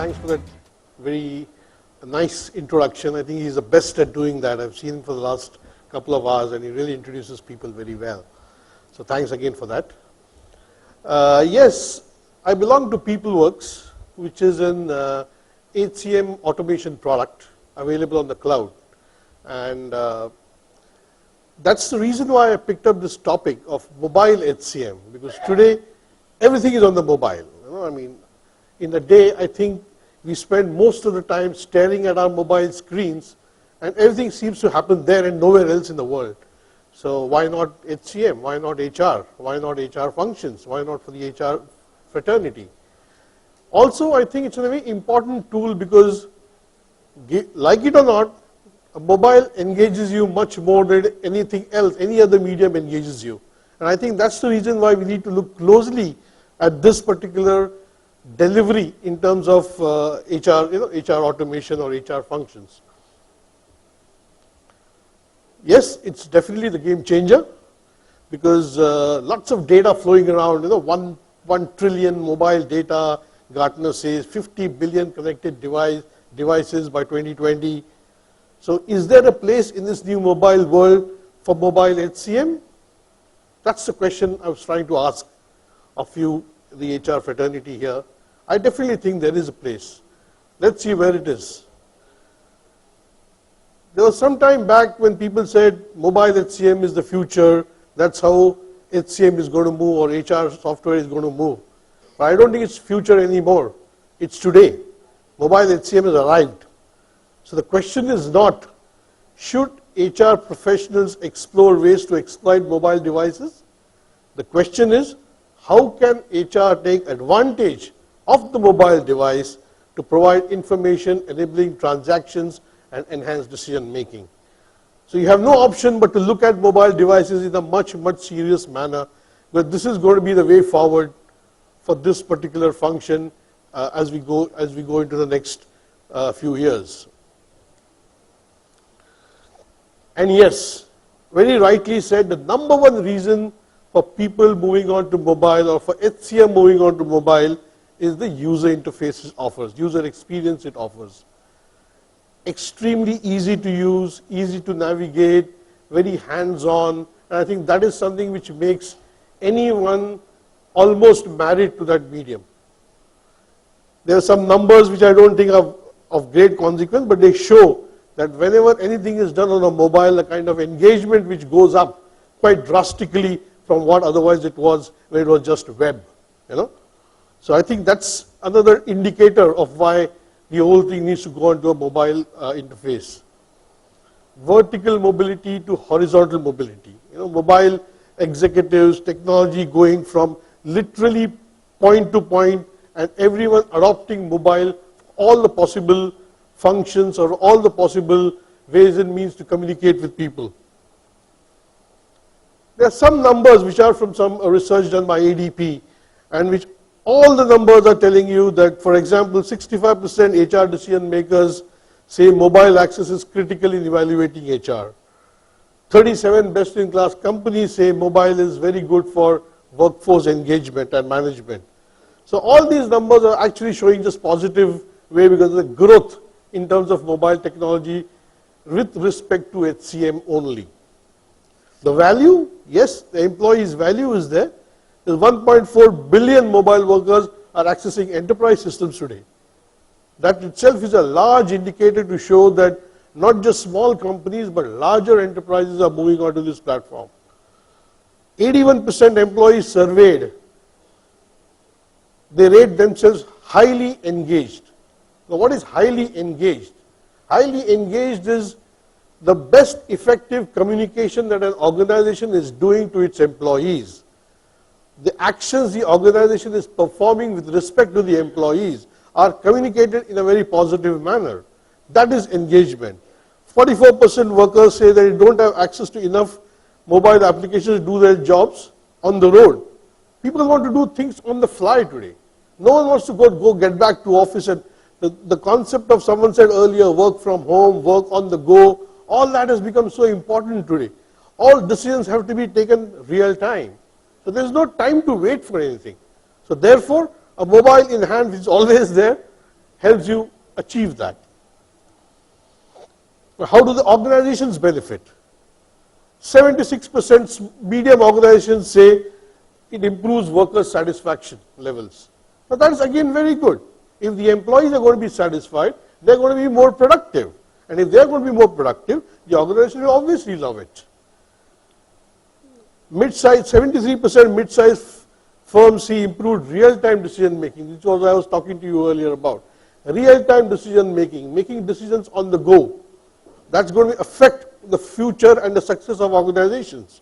thanks for that very nice introduction. I think he's the best at doing that. I've seen him for the last couple of hours, and he really introduces people very well. So thanks again for that. Yes, I belong to PeopleWorks, which is an HCM automation product available on the cloud. And that's the reason why I picked up this topic of mobile HCM, because today everything is on the mobile. I mean, in the day, I think we spend most of the time staring at our mobile screens, and everything seems to happen there and nowhere else in the world. So why not HCM? Why not HR? Why not HR functions? Why not for the HR fraternity? Also, I think it's a very important tool because, like it or not, a mobile engages you much more than anything else, any other medium engages you. And I think that's the reason why we need to look closely at this particular delivery in terms of HR automation or HR functions. Yes, it's definitely the game changer because lots of data flowing around. 1 trillion mobile data. Gartner says 50 billion connected devices by 2020. So, is there a place in this new mobile world for mobile HCM? That's the question I was trying to ask of you, the HR fraternity here. I definitely think there is a place. Let's see where it is. There was some time back when people said mobile HCM is the future, that's how HCM is going to move or HR software is going to move. But I don't think it's future anymore. It's today. Mobile HCM has arrived. So the question is not, should HR professionals explore ways to exploit mobile devices? The question is, how can HR take advantage of the mobile device to provide information enabling transactions and enhance decision making? So you have no option but to look at mobile devices in a much serious manner, but this is going to be the way forward for this particular function as we go into the next few years. And yes, very rightly said, the number one reason for people moving on to mobile or for HCM moving on to mobile is the user interface it offers, user experience it offers. Extremely easy to use, easy to navigate, very hands-on, and I think that is something which makes anyone almost married to that medium. There are some numbers which I don't think are of great consequence, but they show that whenever anything is done on a mobile, the kind of engagement which goes up quite drastically from what otherwise it was when it was just web. So I think that's another indicator of why the whole thing needs to go into a mobile interface. Vertical mobility to horizontal mobility. Mobile executives, technology going from literally point to point, and everyone adopting mobile, all the possible functions or all the possible ways and means to communicate with people. There are some numbers which are from some research done by ADP, and which all the numbers are telling you that, for example, 65% HR decision makers say mobile access is critical in evaluating HR. 37 best-in-class companies say mobile is very good for workforce engagement and management. So all these numbers are actually showing just positive way because of the growth in terms of mobile technology with respect to HCM only. The value, yes, the employee's value is there. There's 1.4 billion mobile workers are accessing enterprise systems today. That itself is a large indicator to show that not just small companies but larger enterprises are moving onto this platform. 81% employees surveyed, they rate themselves highly engaged. Now what is highly engaged? Highly engaged is the best effective communication that an organization is doing to its employees. The actions the organization is performing with respect to the employees are communicated in a very positive manner. That is engagement. 44% workers say that they don't have access to enough mobile applications to do their jobs on the road. People want to do things on the fly today. No one wants to go get back to office, and the concept of, someone said earlier, work from home, work on the go, all that has become so important today. All decisions have to be taken real time. So there is no time to wait for anything. So therefore, a mobile in hand is always there helps you achieve that. How do the organizations benefit? 76% medium organizations say it improves worker satisfaction levels. Now that is again very good. If the employees are going to be satisfied, they are going to be more productive. And if they are going to be more productive, the organization will obviously love it. Mid-size, 73% mid-size firms see improved real-time decision making, which was what I was talking to you earlier about. Real-time decision making, making decisions on the go. That's going to affect the future and the success of organizations.